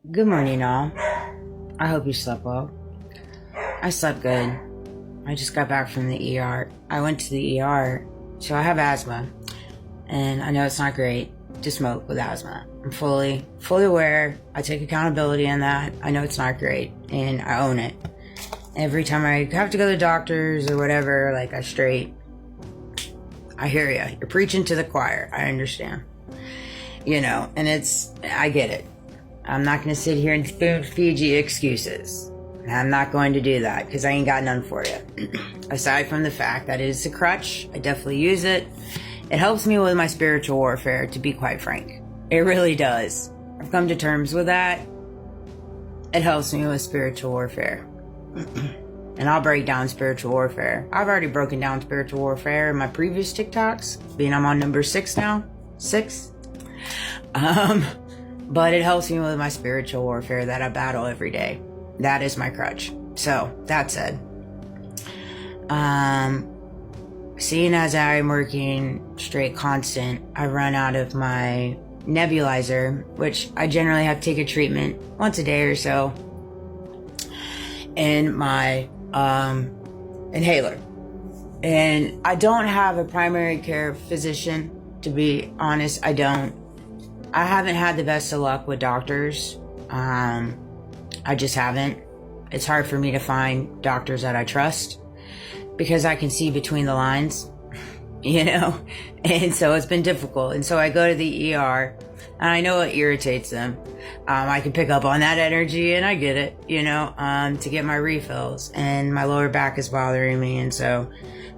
Good morning, all. I hope you slept well. I slept good. I just got back from the ER. I went to the ER, so I have asthma, and I know it's not great to smoke with asthma. I'm fully aware. I take accountability in that. I know it's not great, and I own it. Every time I have to go to the doctors or whatever, like I hear you. You're preaching to the choir. I understand. And I get it. I'm not going to sit here and spoon feed you excuses. I'm not going to do that because I ain't got none for you. Aside from the fact that it is a crutch, I definitely use it. It helps me with my spiritual warfare, to be quite frank. It really does. I've come to terms with that. It helps me with spiritual warfare. And I'll break down spiritual warfare. I've already broken down spiritual warfare in my previous TikToks, being I'm on number 6 now. 6. But it helps me with my spiritual warfare that I battle every day. That is my crutch. So, that said, seeing as I'm working straight constant, I run out of my nebulizer, which I generally have to take a treatment once a day or so, and my inhaler. And I don't have a primary care physician, to be honest. I don't. I haven't had the best of luck with doctors. I just haven't. It's hard for me to find doctors that I trust because I can see between the lines, and so it's been difficult. And so I go to the ER, and I know it irritates them. I can pick up on that energy, and I get it, to get my refills, and my lower back is bothering me. And so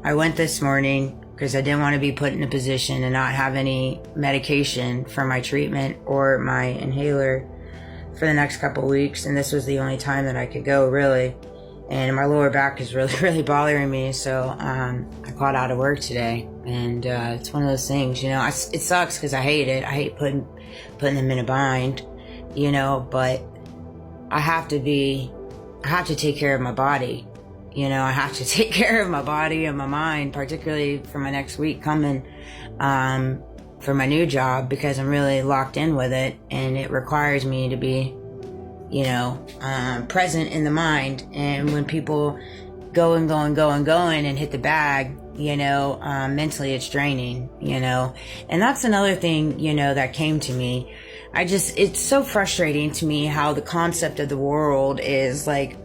I went this morning because I didn't want to be put in a position and not have any medication for my treatment or my inhaler for the next couple of weeks. And this was the only time that I could go, really. And my lower back is really, really bothering me. So I called out of work today. And it's one of those things, it sucks because I hate it. I hate putting them in a bind, but I have to take care of my body. I have to take care of my body and my mind, particularly for my next week coming for my new job, because I'm really locked in with it, and it requires me to be, present in the mind. And when people go and hit the bag, mentally it's draining, and that's another thing, that came to me. It's so frustrating to me how the concept of the world is like,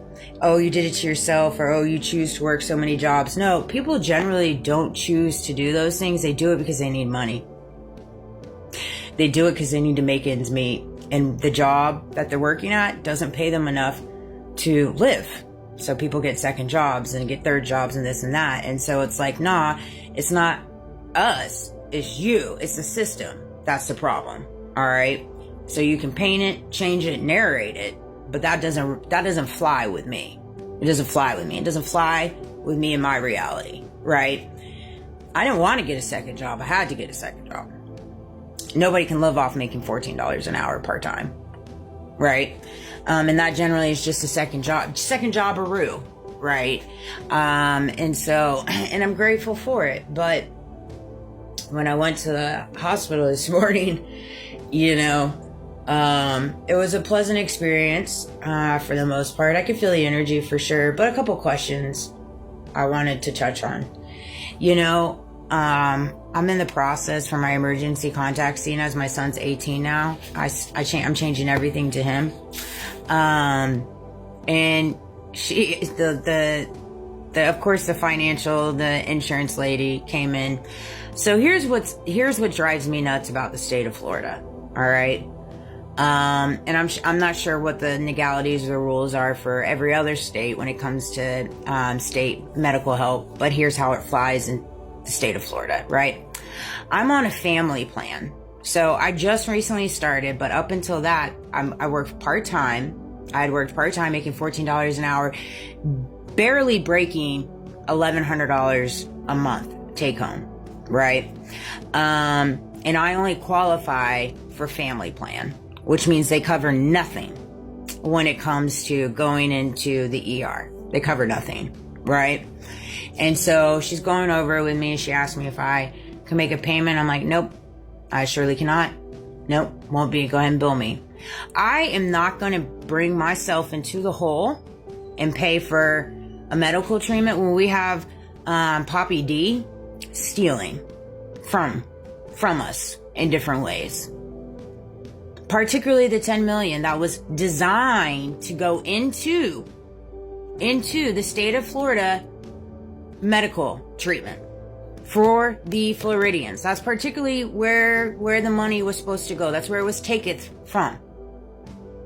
oh, you did it to yourself, or oh, you choose to work so many jobs. No, people generally don't choose to do those things. They do it because they need money. They do it because they need to make ends meet. And the job that they're working at doesn't pay them enough to live. So people get second jobs and get third jobs and this and that. And so it's like, nah, it's not us. It's you. It's the system. That's the problem. All right. So you can paint it, change it, narrate it. But that doesn't fly with me. It doesn't fly with me. It doesn't fly with me in my reality, right? I didn't want to get a second job. I had to get a second job. Nobody can live off making $14 an hour part-time, right? And that generally is just a second job-a-roo, right? And I'm grateful for it. But when I went to the hospital this morning, it was a pleasant experience for the most part. I could feel the energy for sure, but a couple questions I wanted to touch on. I'm in the process for my emergency contact, seeing as my son's 18 now. I'm changing everything to him. And of course, the insurance lady came in. So here's what drives me nuts about the state of Florida. All right. And I'm not sure what the legalities or the rules are for every other state when it comes to state medical help, but here's how it flies in the state of Florida, right? I'm on a family plan. So I just recently started, but up until that, I worked part-time. I had worked part-time making $14 an hour, barely breaking $1,100 a month take home, right? And I only qualify for family plan, which means they cover nothing when it comes to going into the ER. They cover nothing, right? And so she's going over it with me. She asked me if I can make a payment. I'm like, nope, I surely cannot. Nope, won't be. Go ahead and bill me. I am not going to bring myself into the hole and pay for a medical treatment when we have Poppy D stealing from us in different ways. Particularly the 10 million that was designed to go into the state of Florida medical treatment for the Floridians. That's particularly where the money was supposed to go. That's where it was taken from.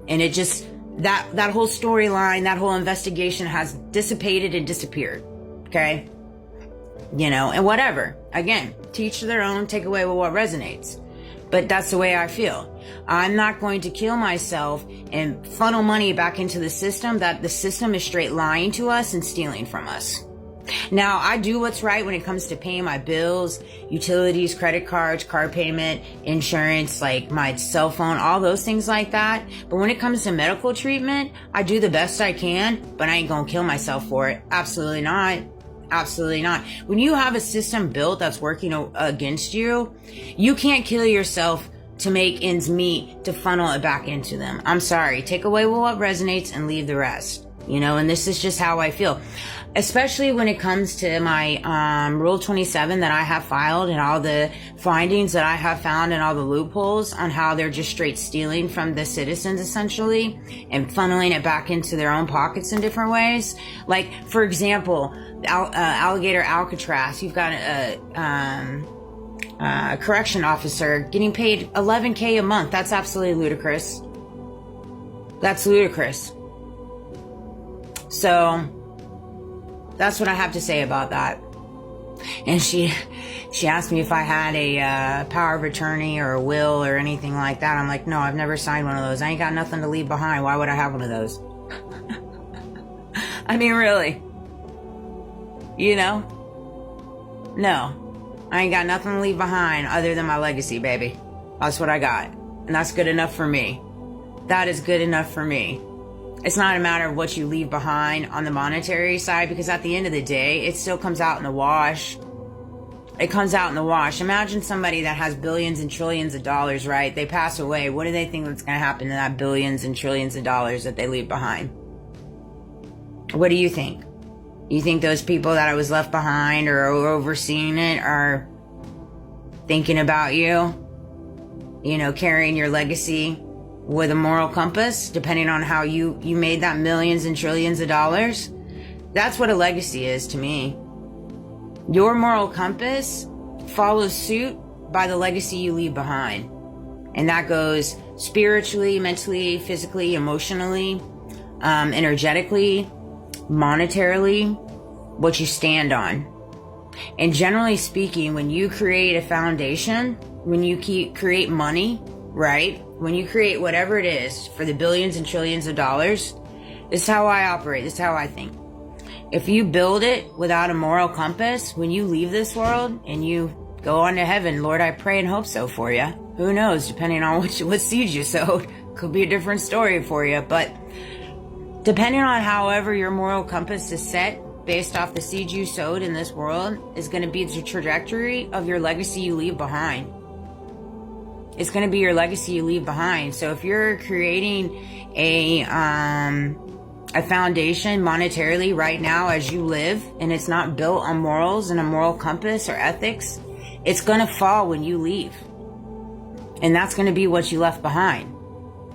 And it just, that whole storyline, that whole investigation has dissipated and disappeared. Okay? And whatever. Again, teach their own, take away with what resonates. But that's the way I feel. I'm not going to kill myself and funnel money back into the system that the system is straight lying to us and stealing from us. Now, I do what's right when it comes to paying my bills, utilities, credit cards, car payment, insurance, like my cell phone, all those things like that. But when it comes to medical treatment, I do the best I can, but I ain't gonna kill myself for it. Absolutely not. Absolutely not. When you have a system built that's working against you, you can't kill yourself to make ends meet to funnel it back into them. I'm sorry. Take away what resonates and leave the rest. And this is just how I feel. Especially when it comes to my Rule 27 that I have filed and all the findings that I have found and all the loopholes on how they're just straight stealing from the citizens essentially and funneling it back into their own pockets in different ways. Like, for example, Alligator Alcatraz, you've got a correction officer getting paid $11,000 a month. That's absolutely ludicrous. That's ludicrous. So that's what I have to say about that. And she asked me if I had a power of attorney or a will or anything like that. I'm like, no, I've never signed one of those. I ain't got nothing to leave behind. Why would I have one of those? I mean, really? No, I ain't got nothing to leave behind other than my legacy, baby. That's what I got. And that's good enough for me. That is good enough for me. It's not a matter of what you leave behind on the monetary side, because at the end of the day, it still comes out in the wash. It comes out in the wash. Imagine somebody that has billions and trillions of dollars, right? They pass away. What do they think that's going to happen to that billions and trillions of dollars that they leave behind? What do you think? You think those people that I was left behind or overseeing it are thinking about you? Carrying your legacy with a moral compass, depending on how you made that millions and trillions of dollars? That's what a legacy is to me. Your moral compass follows suit by the legacy you leave behind. And that goes spiritually, mentally, physically, emotionally, energetically, monetarily, what you stand on. And generally speaking, when you create a foundation, when you create money, right? When you create whatever it is for the billions and trillions of dollars, this is how I operate. This is how I think. If you build it without a moral compass, when you leave this world and you go on to heaven, Lord, I pray and hope so for you. Who knows? Depending on what seeds you sowed, could be a different story for you. But depending on however your moral compass is set based off the seeds you sowed in this world is going to be the trajectory of your legacy you leave behind. It's going to be your legacy you leave behind. So if you're creating a foundation monetarily right now as you live, and it's not built on morals and a moral compass or ethics, it's going to fall when you leave. And that's going to be what you left behind.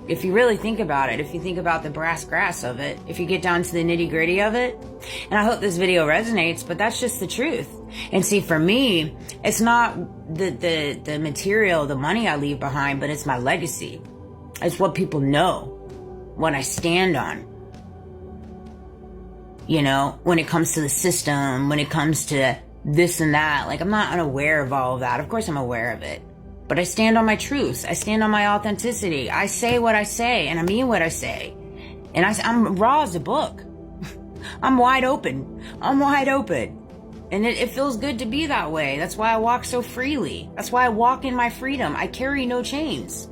If you really think about it, if you think about the brass grass of it, if you get down to the nitty gritty of it, and I hope this video resonates, but that's just the truth. And see, for me, it's not the material, the money I leave behind, but it's my legacy. It's what people know, what I stand on. When it comes to the system, when it comes to this and that, like I'm not unaware of all of that. Of course I'm aware of it. But I stand on my truths. I stand on my authenticity. I say what I say, and I mean what I say. And I'm raw as a book. I'm wide open. I'm wide open. And it feels good to be that way. That's why I walk so freely. That's why I walk in my freedom. I carry no chains.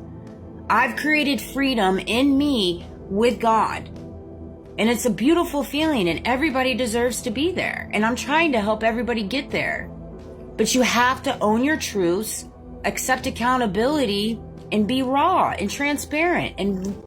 I've created freedom in me with God. And it's a beautiful feeling, and everybody deserves to be there. And I'm trying to help everybody get there. But you have to own your truths, accept accountability, and be raw and transparent and